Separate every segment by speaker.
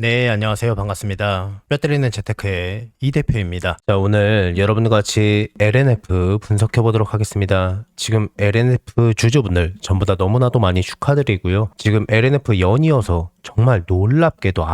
Speaker 1: 네, 안녕하세요. 반갑습니다. 뼈 때리는 재테크의 이 대표입니다. 자, 오늘 여러분과 같이 LNF 분석해 보도록 하겠습니다. 지금 LNF 주주분들 전부 다 너무나도 많이 축하드리고요. 지금 LNF 연이어서 정말 놀랍게도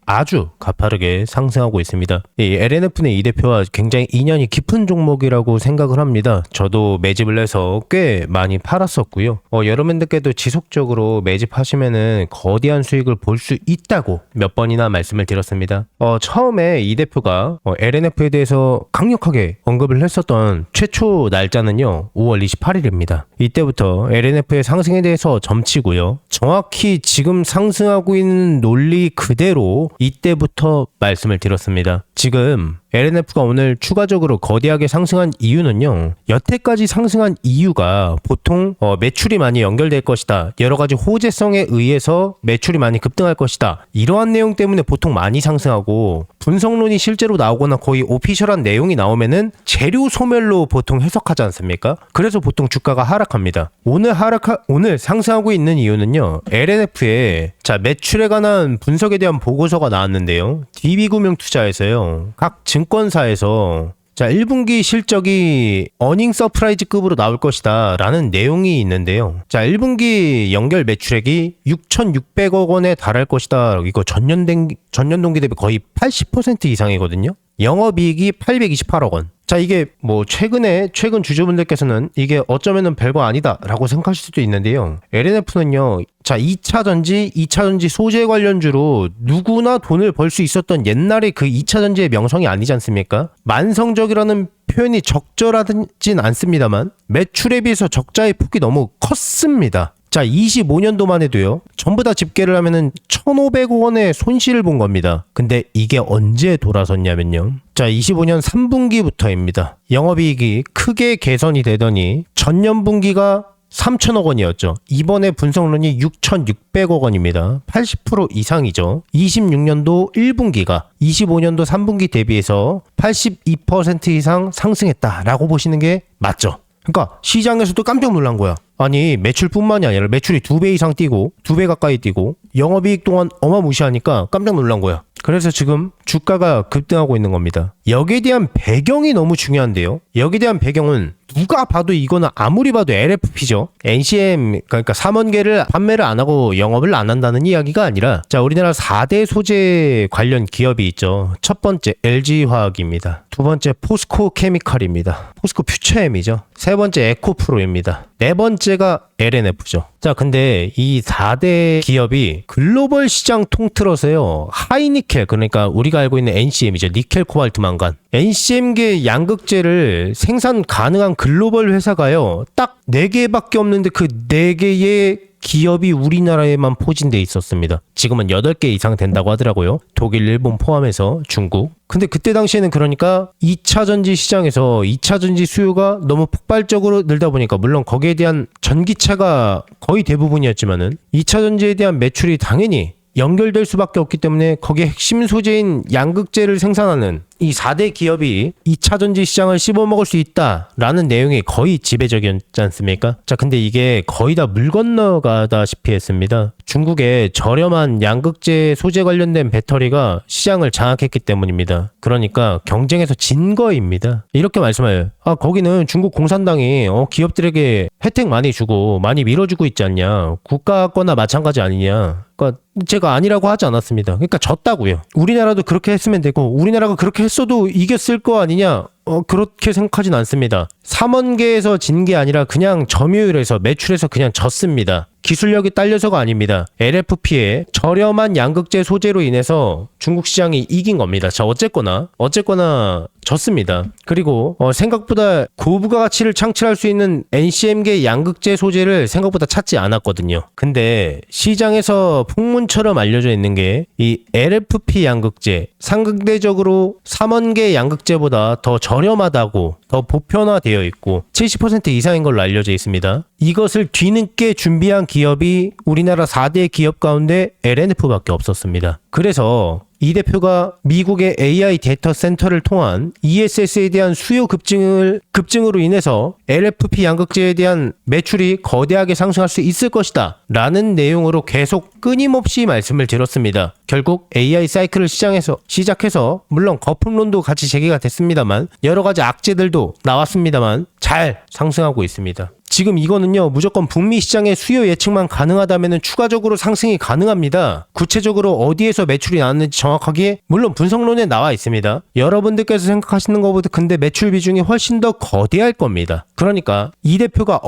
Speaker 1: 아주 가파르게 상승하고 있습니다. 이 LNF는 이 대표와 굉장히 인연이 깊은 종목이라고 생각을 합니다. 저도 매집을 해서 꽤 많이 팔았었고요. 여러분들께도 지속적으로 매집하시면은 거대한 수익을 볼 수 있다고 몇 번이나 말씀을 드렸습니다. 처음에 이 대표가 LNF에 대해서 강력하게 언급을 했었던 최초 날짜는요, 5월 28일입니다. 이때부터 LNF의 상승에 대해서 점치고요. 정확히 지금 상승하고 있는 논리 그대로 이때부터 말씀을 드렸습니다. 지금 LNF가 오늘 추가적으로 거대하게 상승한 이유는요, 여태까지 상승한 이유가 보통 매출이 많이 연결될 것이다, 여러 가지 호재성에 의해서 매출이 많이 급등할 것이다, 이러한 내용 때문에 보통 많이 상승하고, 분석론이 실제로 나오거나 거의 오피셜한 내용이 나오면은 재료 소멸로 보통 해석하지 않습니까? 그래서 보통 주가가 하락합니다. 오늘 상승하고 있는 이유는요, LNF에 매출에 관한 분석에 대한 보고서가 나왔는데요, DB금융투자에서요, 각 증권사에서 1분기 실적이 어닝 서프라이즈급으로 나올 것이다 라는 내용이 있는데요. 1분기 연결 매출액이 6,600억 원에 달할 것이다. 이거 전년 동기 대비 거의 80% 이상이거든요. 영업이익이 828억 원. 이게 최근 주주분들께서는 이게 어쩌면은 별거 아니다 라고 생각하실 수도 있는데요. LNF는요, 2차전지 소재 관련주로 누구나 돈을 벌 수 있었던 옛날의 그 2차전지의 명성이 아니지 않습니까? 만성적이라는 표현이 적절하진 않습니다만 매출에 비해서 적자의 폭이 너무 컸습니다. 25년도만 해도요, 전부 다 집계를 하면은 1,500억 원의 손실을 본 겁니다. 근데 이게 언제 돌아섰냐면요, 25년 3분기부터입니다. 영업이익이 크게 개선이 되더니 전년 분기가 3,000억 원이었죠. 이번에 분석론이 6,600억 원입니다. 80% 이상이죠. 26년도 1분기가 25년도 3분기 대비해서 82% 이상 상승했다라고 보시는 게 맞죠. 그러니까 시장에서도 깜짝 놀란 거야. 아니, 매출뿐만이 아니라 매출이 2배 이상 뛰고 2배 가까이 뛰고 영업이익 동안 어마무시하니까 깜짝 놀란 거야. 그래서 지금 주가가 급등하고 있는 겁니다. 여기에 대한 배경이 너무 중요한데요. 여기에 대한 배경은 누가 봐도 이거는 아무리 봐도 LFP죠. NCM, 그러니까 삼원계를 판매를 안 하고 영업을 안 한다는 이야기가 아니라, 우리나라 4대 소재 관련 기업이 있죠. 첫 번째 LG화학입니다. 두 번째 포스코 케미칼입니다. 포스코 퓨처엠이죠. 세 번째 에코프로입니다. 네 번째가 LNF죠. 근데 이 4대 기업이 글로벌 시장 통틀어서요, 하이니켈, 그러니까 우리가 알고 있는 NCM이죠. 니켈, 코발트, 망간. NCM계 양극재를 생산 가능한 글로벌 회사가요, 딱 4개밖에 없는데 그 4개의 기업이 우리나라에만 포진돼 있었습니다. 지금은 8개 이상 된다고 하더라고요. 독일, 일본 포함해서 중국. 근데 그때 당시에는 그러니까 2차전지 시장에서 2차전지 수요가 너무 폭발적으로 늘다 보니까, 물론 거기에 대한 전기차가 거의 대부분이었지만은 2차전지에 대한 매출이 당연히 연결될 수밖에 없기 때문에 거기에 핵심 소재인 양극재를 생산하는 이 4대 기업이 2차전지 시장을 씹어먹을 수 있다라는 내용이 거의 지배적이었지 않습니까? 근데 이게 거의 다 물 건너가다시피 했습니다. 중국의 저렴한 양극재 소재 관련된 배터리가 시장을 장악했기 때문입니다. 그러니까 경쟁에서 진 거입니다. 이렇게 말씀해요. 거기는 중국 공산당이 기업들에게 혜택 많이 주고 많이 밀어주고 있지 않냐. 국가 거나 마찬가지 아니냐. 그러니까 제가 아니라고 하지 않았습니다. 그러니까 졌다고요. 우리나라도 그렇게 했으면 되고, 우리나라가 그렇게 했어도 이겼을 거 아니냐. 그렇게 생각하진 않습니다. 삼원계에서 진 게 아니라 그냥 점유율에서, 매출에서 그냥 졌습니다. 기술력이 딸려서가 아닙니다. LFP의 저렴한 양극재 소재로 인해서 중국 시장이 이긴 겁니다. 어쨌거나 졌습니다. 그리고 생각보다 고부가 가치를 창출할 수 있는 NCM계 양극재 소재를 생각보다 찾지 않았거든요. 근데 시장에서 풍문처럼 알려져 있는 게 이 LFP 양극재, 상대적으로 삼원계 양극재보다 더 저렴하다고, 더 보편화되어 있고 70% 이상인 걸로 알려져 있습니다. 이것을 뒤늦게 준비한 기업이 우리나라 4대 기업 가운데 LNF밖에 없었습니다. 그래서 이 대표가 미국의 AI 데이터 센터를 통한 ESS에 대한 수요 급증으로 인해서 LFP 양극재에 대한 매출이 거대하게 상승할 수 있을 것이다 라는 내용으로 계속 끊임없이 말씀을 드렸습니다. 결국 AI 사이클을 시작해서 물론 거품론도 같이 제기가 됐습니다만 여러 가지 악재들도 나왔습니다만 잘 상승하고 있습니다. 지금 이거는요, 무조건 북미 시장의 수요 예측만 가능하다면 추가적으로 상승이 가능합니다. 구체적으로 어디에서 매출이 나왔는지 정확하게 물론 분석론에 나와 있습니다. 여러분들께서 생각하시는 것보다 근데 매출 비중이 훨씬 더 거대할 겁니다. 그러니까 이 대표가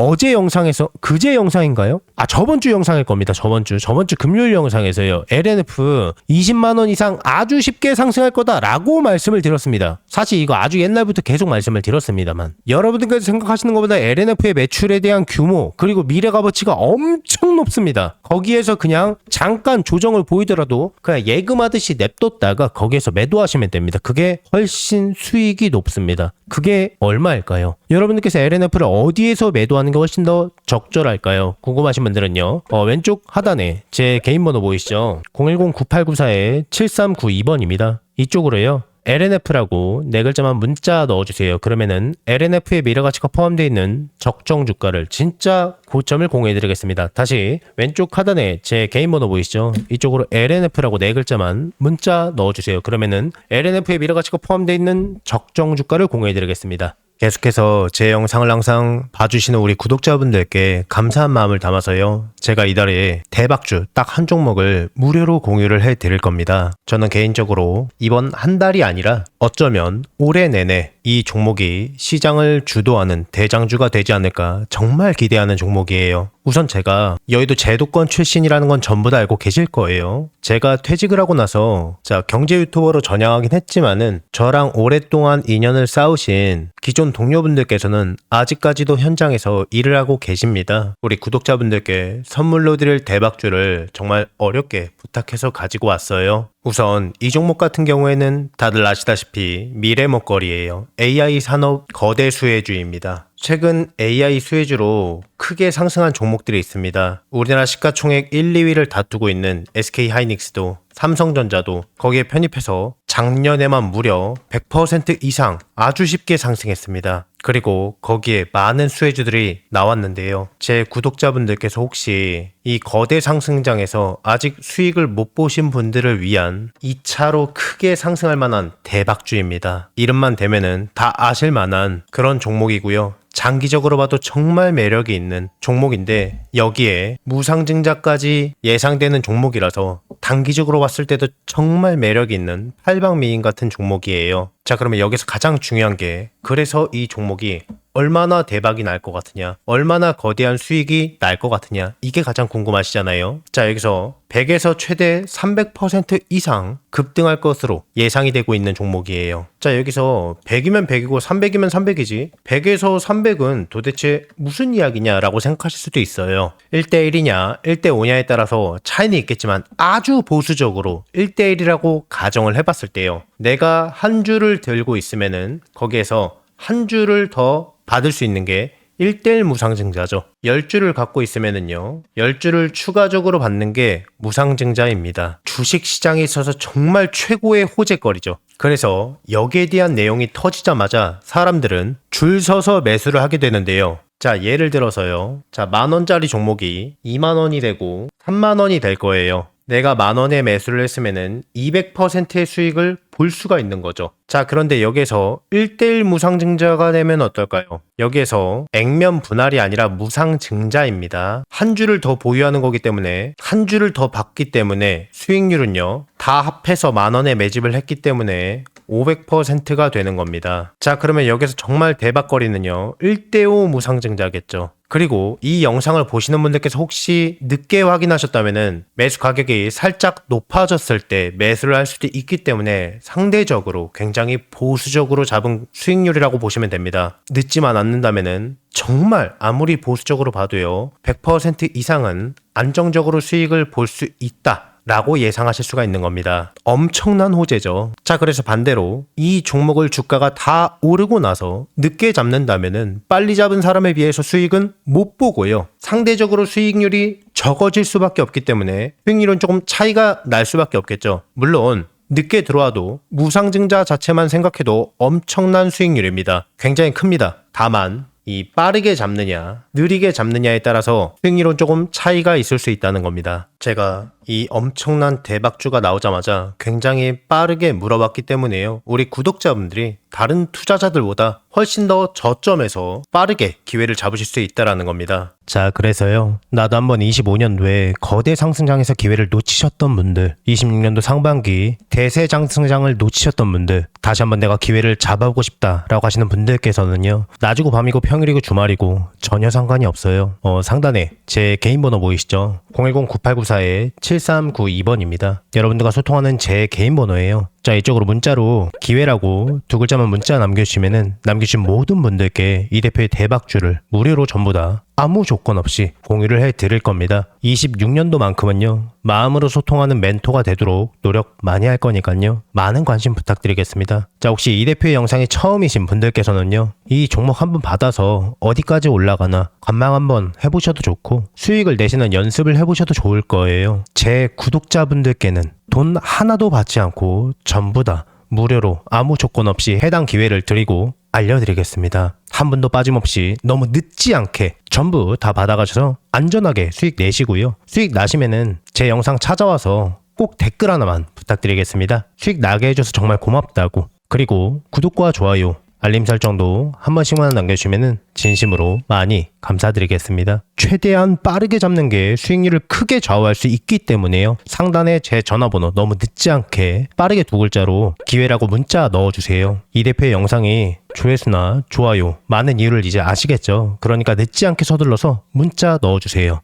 Speaker 1: 그제 영상인가요? 저번 주 영상일 겁니다. 저번 주 금요일 영상에서요. LNF 20만 원 이상 아주 쉽게 상승할 거다라고 말씀을 드렸습니다. 사실 이거 아주 옛날부터 계속 말씀을 드렸습니다만 여러분들께서 생각하시는 것보다 LNF의 매출에 대한 규모 그리고 미래 값어치가 엄청 높습니다. 거기에서 그냥 잠깐 조정을 보이더라도 그냥 예금하듯이 냅뒀다가 거기에서 매도하시면 됩니다. 그게 훨씬 수익이 높습니다. 그게 얼마일까요? 여러분들께서 LNF를 어디에서 매도하는 게 훨씬 더 적절할까요? 궁금하신 분들은요. 왼쪽 하단에 제 개인 번호 보이시죠? 010-9894-7392번입니다. 이쪽으로요. LNF라고 네 글자만 문자 넣어주세요. 그러면은 LNF의 미래가치가 포함되어 있는 적정 주가를 진짜 고점을 공유해드리겠습니다. 다시 왼쪽 하단에 제 개인 번호 보이시죠? 이쪽으로 LNF라고 네 글자만 문자 넣어주세요. 그러면은 LNF의 미래가치가 포함되어 있는 적정 주가를 공유해드리겠습니다. 계속해서 제 영상을 항상 봐주시는 우리 구독자분들께 감사한 마음을 담아서요. 제가 이달에 대박주 딱 한 종목을 무료로 공유를 해드릴 겁니다. 저는 개인적으로 이번 한 달이 아니라 어쩌면 올해 내내 이 종목이 시장을 주도하는 대장주가 되지 않을까 정말 기대하는 종목이에요. 우선 제가 여의도 제도권 출신이라는 건 전부 다 알고 계실 거예요. 제가 퇴직을 하고 나서 경제 유튜버로 전향하긴 했지만은 저랑 오랫동안 인연을 쌓으신 기존 동료분들께서는 아직까지도 현장에서 일을 하고 계십니다. 우리 구독자분들께 선물로 드릴 대박주를 정말 어렵게 부탁해서 가지고 왔어요. 우선 이 종목 같은 경우에는 다들 아시다시피 미래 먹거리예요. AI 산업 거대 수혜주입니다. 최근 AI 수혜주로 크게 상승한 종목들이 있습니다. 우리나라 시가총액 1, 2위를 다투고 있는 SK하이닉스도 삼성전자도 거기에 편입해서 작년에만 무려 100% 이상 아주 쉽게 상승했습니다. 그리고 거기에 많은 수혜주들이 나왔는데요. 제 구독자분들께서 혹시 이 거대 상승장에서 아직 수익을 못 보신 분들을 위한 2차로 크게 상승할 만한 대박주입니다. 이름만 대면은 다 아실 만한 그런 종목이고요. 장기적으로 봐도 정말 매력이 있는 종목인데 여기에 무상증자까지 예상되는 종목이라서 단기적으로 봤을 때도 정말 매력이 있는 팔방미인 같은 종목이에요. 자, 그러면 여기서 가장 중요한 게 그래서 이 종목이 얼마나 대박이 날 것 같으냐, 얼마나 거대한 수익이 날 것 같으냐, 이게 가장 궁금하시잖아요. 자, 여기서 100에서 최대 300% 이상 급등할 것으로 예상이 되고 있는 종목이에요. 자, 여기서 100이면 100이고 300이면 300이지 100에서 300은 도대체 무슨 이야기냐라고 생각하실 수도 있어요. 1대1이냐 1대5냐에 따라서 차이는 있겠지만 아주 보수적으로 1대1이라고 가정을 해봤을 때요. 내가 한 주를 들고 있으면은 거기에서 한 주를 더 받을 수 있는 게 1대1 무상증자죠. 10주를 갖고 있으면은요, 10주를 추가적으로 받는 게 무상증자입니다. 주식시장에 있어서 정말 최고의 호재거리죠. 그래서 여기에 대한 내용이 터지자마자 사람들은 줄 서서 매수를 하게 되는데요. 자, 예를 들어서요. 자, 10,000원짜리 종목이 20,000원이 되고 30,000원이 될 거예요. 내가 10,000원에 매수를 했으면은 200%의 수익을 볼 수가 있는 거죠. 자, 그런데 여기에서 1대1 무상증자가 되면 어떨까요? 여기에서 액면 분할이 아니라 무상증자입니다. 한 주를 더 보유하는 거기 때문에 한 주를 더 받기 때문에 수익률은요, 다 합해서 10,000원에 매집을 했기 때문에 500%가 되는 겁니다. 자, 그러면 여기서 정말 대박거리는요, 1대5 무상증자겠죠. 그리고 이 영상을 보시는 분들께서 혹시 늦게 확인하셨다면은 매수 가격이 살짝 높아졌을 때 매수를 할 수도 있기 때문에 상대적으로 굉장히 보수적으로 잡은 수익률이라고 보시면 됩니다. 늦지만 않는다면은 정말 아무리 보수적으로 봐도요, 100% 이상은 안정적으로 수익을 볼 수 있다 라고 예상하실 수가 있는 겁니다. 엄청난 호재죠. 자, 그래서 반대로 이 종목을 주가가 다 오르고 나서 늦게 잡는다면은 빨리 잡은 사람에 비해서 수익은 못 보고요, 상대적으로 수익률이 적어질 수밖에 없기 때문에 수익률은 조금 차이가 날 수밖에 없겠죠. 물론 늦게 들어와도 무상증자 자체만 생각해도 엄청난 수익률입니다. 굉장히 큽니다. 다만 이 빠르게 잡느냐 느리게 잡느냐에 따라서 수익률은 조금 차이가 있을 수 있다는 겁니다. 제가 이 엄청난 대박주가 나오자마자 굉장히 빠르게 물어봤기 때문에요. 우리 구독자분들이 다른 투자자들보다 훨씬 더 저점에서 빠르게 기회를 잡으실 수 있다는 겁니다. 자, 그래서요. 나도 한번 25년도에 거대 상승장에서 기회를 놓치셨던 분들, 26년도 상반기 대세 상승장을 놓치셨던 분들, 다시 한번 내가 기회를 잡아보고 싶다라고 하시는 분들께서는요. 낮이고 밤이고 평일이고 주말이고 전혀 상관이 없어요. 상단에 제 개인 번호 보이시죠? 010-9894-7392번입니다. 여러분들과 소통하는 제 개인 번호예요. 자, 이쪽으로 문자로 기회라고 두 글자만 문자 남겨주시면은 남겨주신 모든 분들께 이 대표의 대박주를 무료로 전부 다 아무 조건 없이 공유를 해드릴 겁니다. 26년도만큼은요. 마음으로 소통하는 멘토가 되도록 노력 많이 할 거니까요. 많은 관심 부탁드리겠습니다. 자, 혹시 이 대표의 영상이 처음이신 분들께서는요. 이 종목 한번 받아서 어디까지 올라가나 관망 한번 해보셔도 좋고 수익을 내시는 연습을 해보셔도 좋을 거예요. 제 구독자분들께는 돈 하나도 받지 않고 전부 다 무료로 아무 조건 없이 해당 기회를 드리고 알려드리겠습니다. 한 분도 빠짐없이 너무 늦지 않게 전부 다 받아가셔서 안전하게 수익 내시고요. 수익 나시면은 제 영상 찾아와서 꼭 댓글 하나만 부탁드리겠습니다. 수익 나게 해줘서 정말 고맙다고. 그리고 구독과 좋아요, 알림 설정도 한 번씩만 남겨주시면 진심으로 많이 감사드리겠습니다. 최대한 빠르게 잡는 게 수익률을 크게 좌우할 수 있기 때문에요. 상단에 제 전화번호 너무 늦지 않게 빠르게 두 글자로 기회라고 문자 넣어주세요. 이 대표의 영상이 조회수나 좋아요 많은 이유를 이제 아시겠죠? 그러니까 늦지 않게 서둘러서 문자 넣어주세요.